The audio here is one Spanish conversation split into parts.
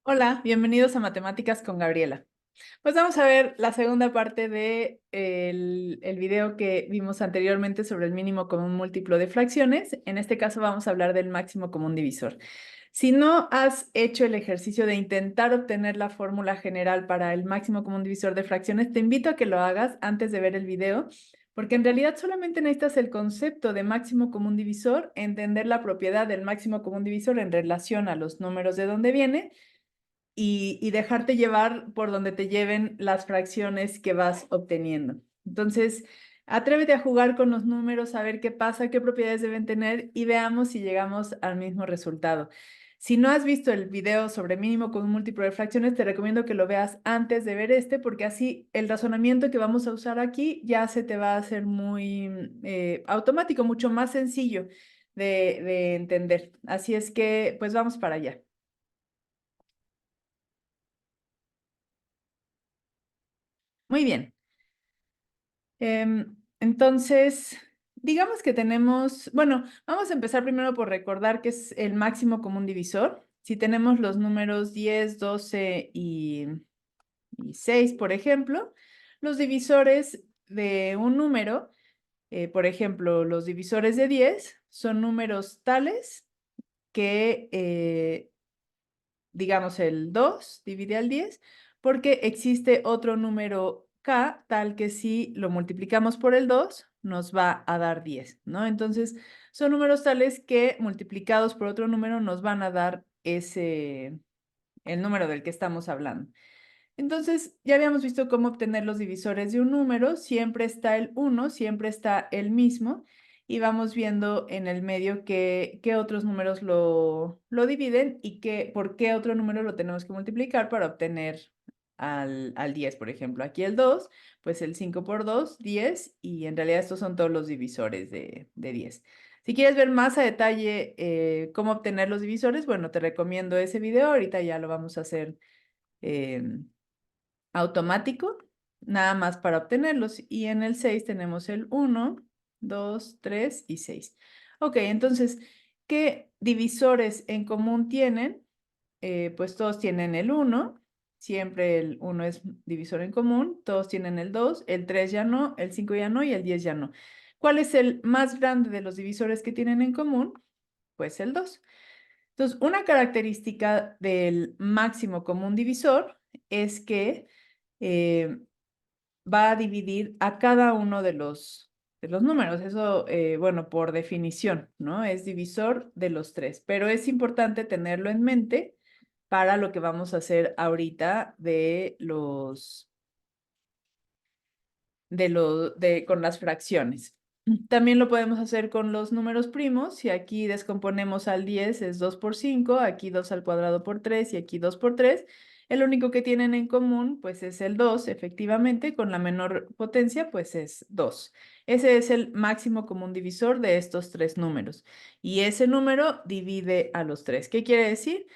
Hola, bienvenidos a Matemáticas con Gabriela. Pues vamos a ver la segunda parte de el video que vimos anteriormente sobre el mínimo común múltiplo de fracciones. En este caso vamos a hablar del máximo común divisor. Si no has hecho el ejercicio de intentar obtener la fórmula general para el máximo común divisor de fracciones, te invito a que lo hagas antes de ver el video, porque en realidad solamente necesitas el concepto de máximo común divisor, entender la propiedad del máximo común divisor en relación a los números de dónde viene y dejarte llevar por donde te lleven las fracciones que vas obteniendo. Entonces, atrévete a jugar con los números, a ver qué pasa, qué propiedades deben tener y veamos si llegamos al mismo resultado. Si no has visto el video sobre mínimo común múltiplo de fracciones, te recomiendo que lo veas antes de ver este, porque así el razonamiento que vamos a usar aquí ya se te va a hacer muy automático, mucho más sencillo de entender. Así es que, pues vamos para allá. Muy bien. Entonces, digamos que tenemos, bueno, vamos a empezar primero por recordar qué es el máximo común divisor. Si tenemos los números 10, 12 y 6, por ejemplo, los divisores de un número, por ejemplo, los divisores de 10 son números tales que, digamos, el 2 divide al 10 porque existe otro número k tal que si lo multiplicamos por el 2 nos va a dar 10, ¿no? Entonces, son números tales que multiplicados por otro número nos van a dar el número del que estamos hablando. Entonces, ya habíamos visto cómo obtener los divisores de un número. Siempre está el 1, siempre está el mismo. Y vamos viendo en el medio qué otros números lo dividen y por qué otro número lo tenemos que multiplicar para obtener al 10, por ejemplo. Aquí el 2, pues el 5 por 2, 10, y en realidad estos son todos los divisores de 10. Si quieres ver más a detalle cómo obtener los divisores, bueno, te recomiendo ese video. Ahorita ya lo vamos a hacer automático, nada más para obtenerlos. Y en el 6 tenemos el 1, 2, 3 y 6. Ok, entonces, ¿qué divisores en común tienen? Pues todos tienen el 1, siempre el 1 es divisor en común, todos tienen el 2, el 3 ya no, el 5 ya no y el 10 ya no. ¿Cuál es el más grande de los divisores que tienen en común? Pues el 2. Entonces, una característica del máximo común divisor es que eh, va a dividir a cada uno de los números. Eso, bueno, por definición, ¿no? Es divisor de los tres, pero es importante tenerlo en mente para lo que vamos a hacer ahorita con las fracciones. También lo podemos hacer con los números primos. Si aquí descomponemos al 10 es 2 por 5, aquí 2 al cuadrado por 3 y aquí 2 por 3. El único que tienen en común pues es el 2, efectivamente, con la menor potencia pues es 2. Ese es el máximo común divisor de estos tres números. Y ese número divide a los tres. ¿Qué quiere decir?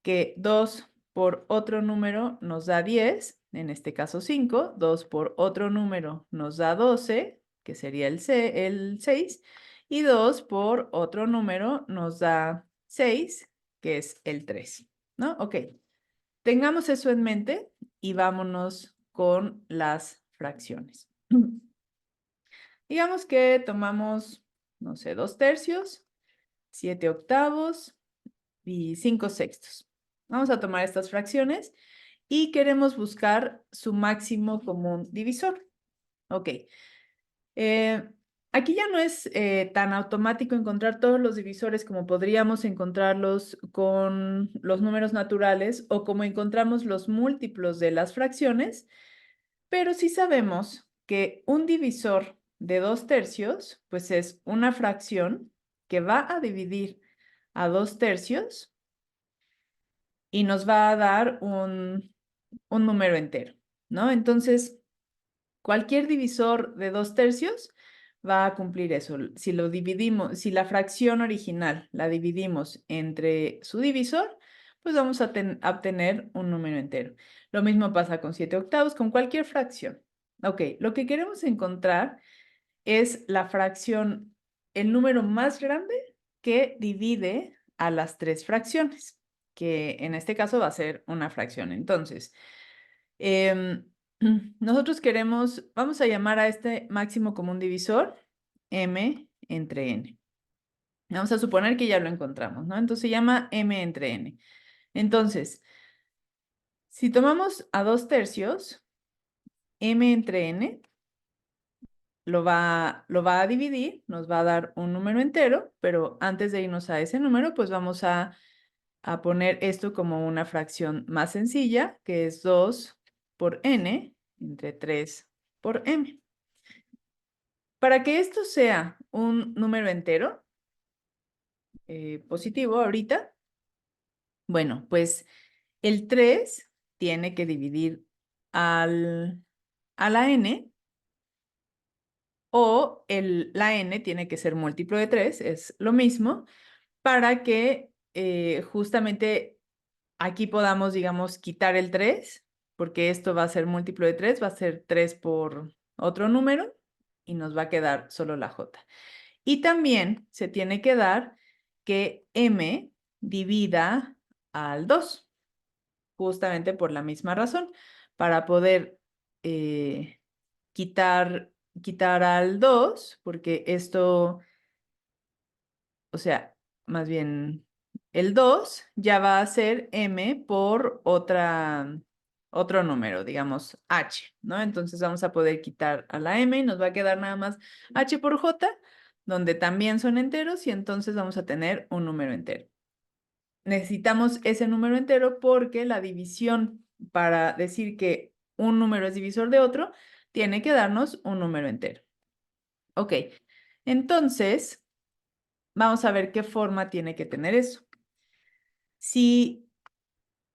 Que 2 por otro número nos da 10, en este caso 5, 2 por otro número nos da 12, que sería el 6, y 2 por otro número nos da 6, que es el 3, ¿no? Ok, tengamos eso en mente y vámonos con las fracciones. Digamos que tomamos, no sé, 2 tercios, 7 octavos y 5 sextos. Vamos a tomar estas fracciones y queremos buscar su máximo común divisor. Ok. Eh, Aquí ya no es tan automático encontrar todos los divisores como podríamos encontrarlos con los números naturales o como encontramos los múltiplos de las fracciones, pero sí sabemos que un divisor de 2 tercios, pues es una fracción que va a dividir a 2 tercios y nos va a dar un número entero, ¿no? Entonces, cualquier divisor de 2 tercios va a cumplir eso. Si lo dividimos, si la fracción original la dividimos entre su divisor, pues vamos a obtener un número entero. Lo mismo pasa con 7 octavos, con cualquier fracción. Ok, lo que queremos encontrar es la fracción, el número más grande que divide a las tres fracciones. que en este caso va a ser una fracción. Entonces, nosotros vamos a llamar a este máximo común divisor m entre n. Vamos a suponer que ya lo encontramos, ¿no? Entonces se llama m entre n. Entonces, si tomamos a 2/3, m entre n lo va a dividir, nos va a dar un número entero, pero antes de irnos a ese número, pues vamos a poner esto como una fracción más sencilla, que es 2 por n entre 3 por m. Para que esto sea un número entero positivo ahorita, bueno, pues el 3 tiene que dividir a la n, o la n tiene que ser múltiplo de 3, es lo mismo, para que justamente aquí podamos, digamos, quitar el 3, porque esto va a ser múltiplo de 3, va a ser 3 por otro número, y nos va a quedar solo la j. Y también se tiene que dar que m divida al 2, justamente por la misma razón, para poder quitar al 2, porque esto, o sea, más bien el 2 ya va a ser m por otro número, digamos h, ¿no? Entonces vamos a poder quitar a la m y nos va a quedar nada más h por j, donde también son enteros, y entonces vamos a tener un número entero. Necesitamos ese número entero porque la división para decir que un número es divisor de otro tiene que darnos un número entero. Ok, entonces vamos a ver qué forma tiene que tener eso. Si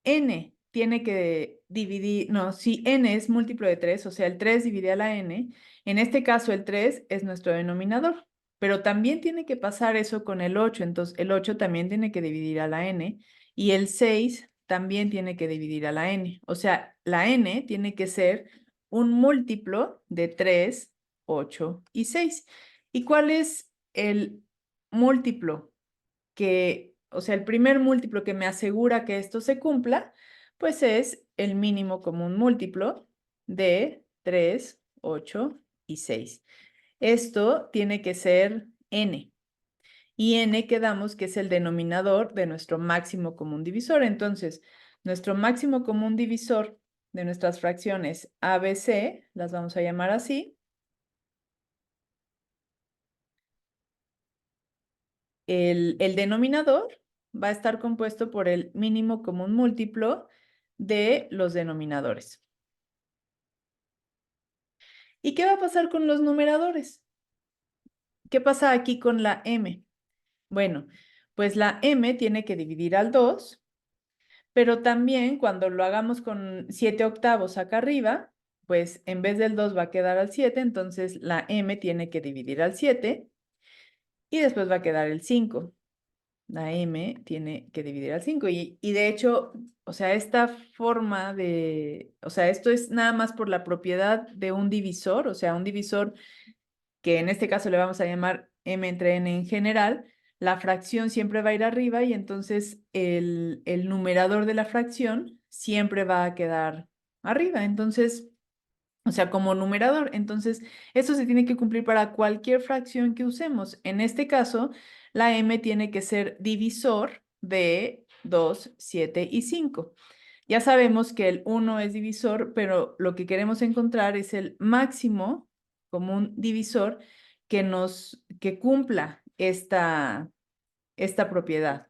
n tiene que dividir, no, si n es múltiplo de 3, o sea, el 3 divide a la n, en este caso el 3 es nuestro denominador, pero también tiene que pasar eso con el 8, entonces el 8 también tiene que dividir a la n, y el 6 también tiene que dividir a la n, o sea, la n tiene que ser un múltiplo de 3, 8 y 6. ¿Y cuál es el múltiplo o sea, el primer múltiplo que me asegura que esto se cumpla, pues es el mínimo común múltiplo de 3, 8 y 6? Esto tiene que ser n. Y n quedamos que es el denominador de nuestro máximo común divisor. Entonces, nuestro máximo común divisor de nuestras fracciones a, b, c, las vamos a llamar así. El denominador va a estar compuesto por el mínimo común múltiplo de los denominadores. ¿Y qué va a pasar con los numeradores? ¿Qué pasa aquí con la m? Bueno, pues la m tiene que dividir al 2, pero también cuando lo hagamos con 7/8 acá arriba, pues en vez del 2 va a quedar al 7, entonces la m tiene que dividir al 7, y después va a quedar el 5. La m tiene que dividir al 5. Y de hecho, o sea, esta forma o sea, esto es nada más por la propiedad de un divisor, o sea, un divisor que en este caso le vamos a llamar m entre n en general. La fracción siempre va a ir arriba, y entonces el numerador de la fracción siempre va a quedar arriba. Entonces, o sea, como numerador. Entonces, esto se tiene que cumplir para cualquier fracción que usemos. En este caso, la m tiene que ser divisor de 2, 7 y 5. Ya sabemos que el 1 es divisor, pero lo que queremos encontrar es el máximo común divisor que cumpla esta propiedad.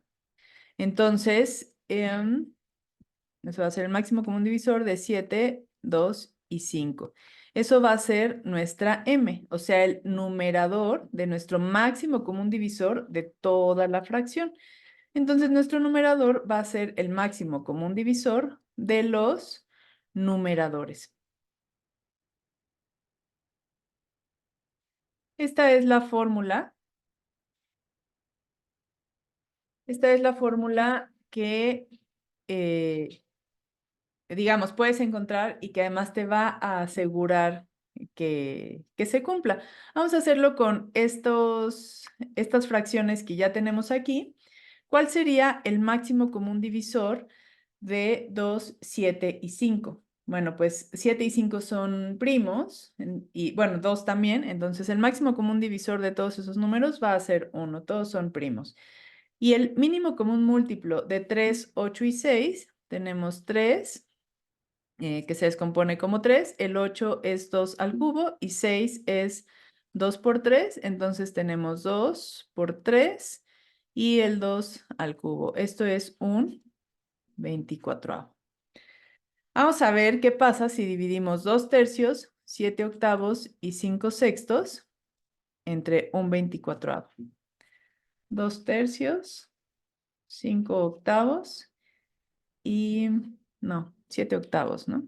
Entonces, eso va a ser el máximo común divisor de 7, 2 y 5. Eso va a ser nuestra m, o sea, el numerador de nuestro máximo común divisor de toda la fracción. Entonces, nuestro numerador va a ser el máximo común divisor de los numeradores. Esta es la fórmula. Esta es la fórmula que digamos, puedes encontrar y que además te va a asegurar que se cumpla. Vamos a hacerlo con estas fracciones que ya tenemos aquí. ¿cuál sería el máximo común divisor de 2, 7 y 5? Bueno, pues 7 y 5 son primos, y bueno, 2 también, entonces el máximo común divisor de todos esos números va a ser 1, todos son primos. Y el mínimo común múltiplo de 3, 8 y 6, tenemos 3, que se descompone como 3, el 8 es 2 al cubo y 6 es 2 por 3, entonces tenemos 2 por 3 y el 2 al cubo. Esto es un 24avo. Vamos a ver qué pasa si dividimos 2 tercios, 7 octavos y 5 sextos entre un 24avo. 2 tercios, 5 octavos y, no, 7 octavos, ¿no?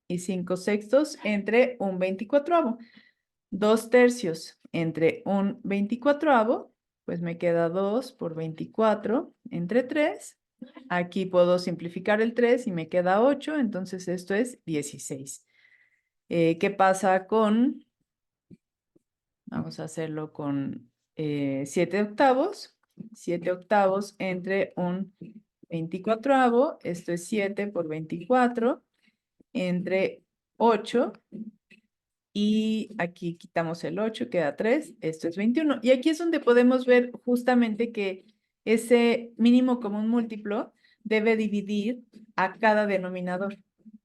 Y 5 sextos entre un 24avo. 2 tercios entre un 24avo, pues me queda 2 por 24 entre 3. Aquí puedo simplificar el 3 y me queda 8, entonces esto es 16. ¿Qué pasa con, vamos a hacerlo con 7 octavos? 7 octavos entre un 24avo, esto es 7 por 24, entre 8, y aquí quitamos el 8, queda 3, esto es 21. Y aquí es donde podemos ver justamente que ese mínimo común múltiplo debe dividir a cada denominador,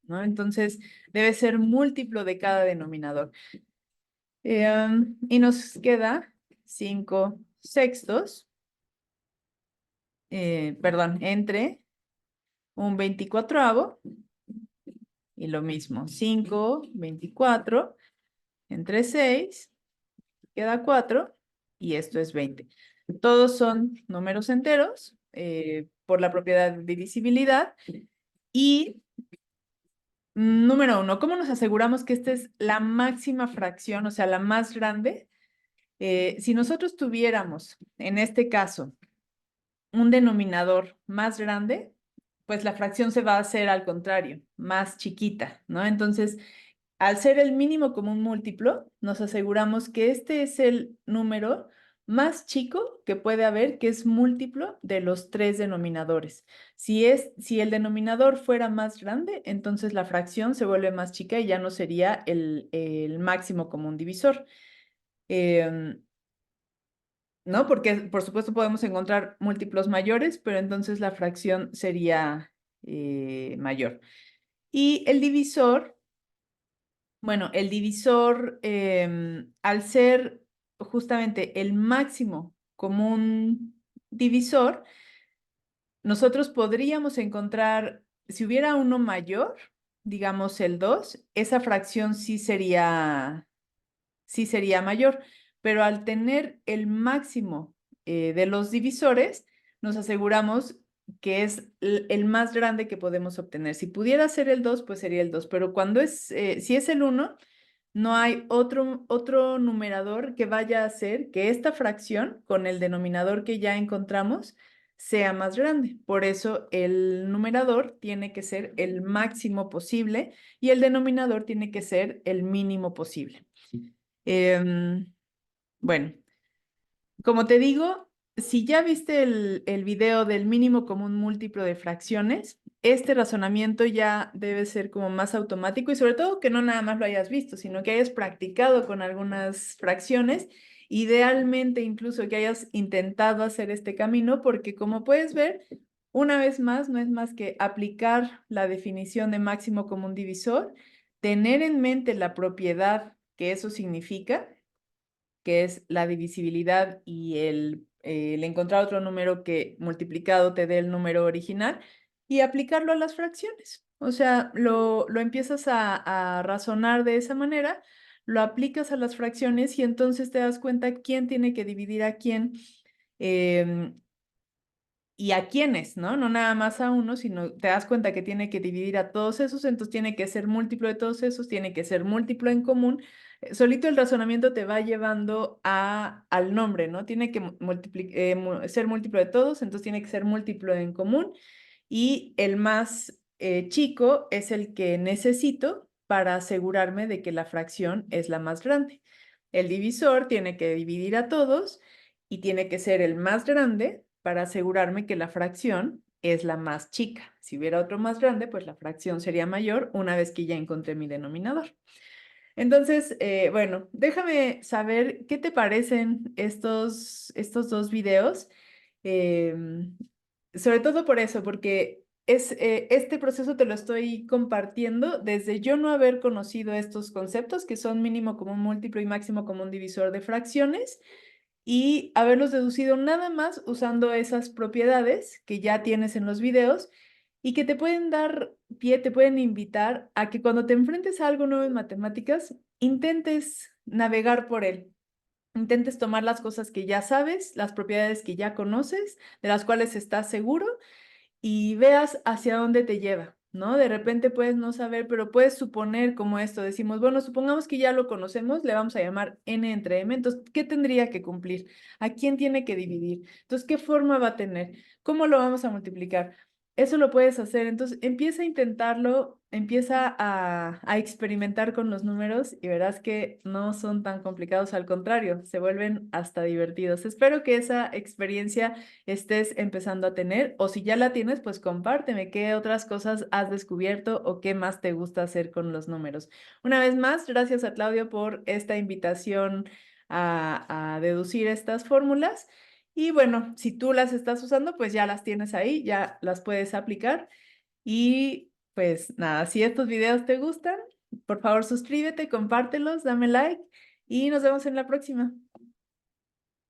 ¿no? Entonces, debe ser múltiplo de cada denominador. Y nos queda 5 sextos, perdón, entre un 24avo y lo mismo, 5, 24, entre 6, queda 4 y esto es 20. Todos son números enteros por la propiedad de divisibilidad. Y número 1, ¿cómo nos aseguramos que esta es la máxima fracción, o sea, la más grande? Si nosotros tuviéramos, en este caso, un denominador más grande, pues la fracción se va a hacer al contrario, más chiquita, ¿no? Entonces, al ser el mínimo común múltiplo, nos aseguramos que este es el número más chico que puede haber, que es múltiplo de los 3 denominadores. Si el denominador fuera más grande, entonces la fracción se vuelve más chica y ya no sería el máximo común divisor. ¿No? Porque, por supuesto, podemos encontrar múltiplos mayores, pero entonces la fracción sería mayor. Y el divisor, bueno, el divisor, al ser justamente el máximo común divisor, nosotros podríamos encontrar, si hubiera uno mayor, digamos el 2, esa fracción sí sería mayor, pero al tener el máximo de los divisores, nos aseguramos que es el más grande que podemos obtener. Si pudiera ser el 2, pues sería el 2, pero si es el 1, no hay otro numerador que vaya a hacer que esta fracción con el denominador que ya encontramos sea más grande. Por eso el numerador tiene que ser el máximo posible y el denominador tiene que ser el mínimo posible. Bueno, como te digo, si ya viste el video del mínimo común múltiplo de fracciones, este razonamiento ya debe ser como más automático y sobre todo que no nada más lo hayas visto, sino que hayas practicado con algunas fracciones, idealmente incluso que hayas intentado hacer este camino, porque como puedes ver, una vez más, no es más que aplicar la definición de máximo común divisor, tener en mente la propiedad que eso significa, que es la divisibilidad y el encontrar otro número que multiplicado te dé el número original y aplicarlo a las fracciones. O sea, lo empiezas a razonar de esa manera, lo aplicas a las fracciones y entonces te das cuenta quién tiene que dividir a quién. Y a quiénes, ¿no? No nada más a uno, sino te das cuenta que tiene que dividir a todos esos, entonces tiene que ser múltiplo de todos esos, tiene que ser múltiplo en común. Solito el razonamiento te va llevando al nombre, ¿no? Tiene que ser múltiplo de todos, entonces tiene que ser múltiplo en común y el más chico es el que necesito para asegurarme de que la fracción es la más grande. el divisor tiene que dividir a todos y tiene que ser el más grande para asegurarme que la fracción es la más chica. Si hubiera otro más grande, pues la fracción sería mayor una vez que ya encontré mi denominador. Entonces, bueno, déjame saber qué te parecen estos dos videos. Em, Sobre todo por eso, porque este proceso te lo estoy compartiendo desde yo no haber conocido estos conceptos que son mínimo común múltiplo y máximo común divisor de fracciones y haberlos deducido nada más usando esas propiedades que ya tienes en los videos y que te pueden dar pie, te pueden invitar a que cuando te enfrentes a algo nuevo en matemáticas, intentes navegar por él. Intentes tomar las cosas que ya sabes, las propiedades que ya conoces, de las cuales estás seguro y veas hacia dónde te lleva, ¿no? De repente puedes no saber, pero puedes suponer como esto. Decimos, bueno, supongamos que ya lo conocemos, le vamos a llamar n entre m. Entonces, ¿qué tendría que cumplir? ¿A quién tiene que dividir? Entonces, ¿qué forma va a tener? ¿Cómo lo vamos a multiplicar? Eso lo puedes hacer. Entonces, empieza a intentarlo, empieza a experimentar con los números y verás que no son tan complicados, al contrario, se vuelven hasta divertidos. Espero que esa experiencia estés empezando a tener, o si ya la tienes, pues compárteme qué otras cosas has descubierto o qué más te gusta hacer con los números. Una vez más, gracias a Claudio por esta invitación a deducir estas fórmulas. Y bueno, si tú las estás usando, pues ya las tienes ahí, ya las puedes aplicar. Y pues nada, si estos videos te gustan, por favor suscríbete, compártelos, dame like y nos vemos en la próxima.